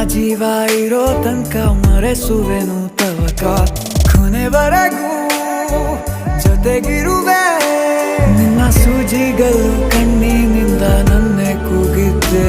ಜೀವ ಇರೋ ತನಕ ಮರೆಸುವೆನು ತವಕ ಕೊನೆವರೆಗೂ ಜೊತೆಗಿರುವೆ ನಿನ್ನ ಸೂಜಿಗಳು ಕಣ್ಣಿನಿಂದ ನನ್ನೆ ಕೂಗಿದ್ದೆ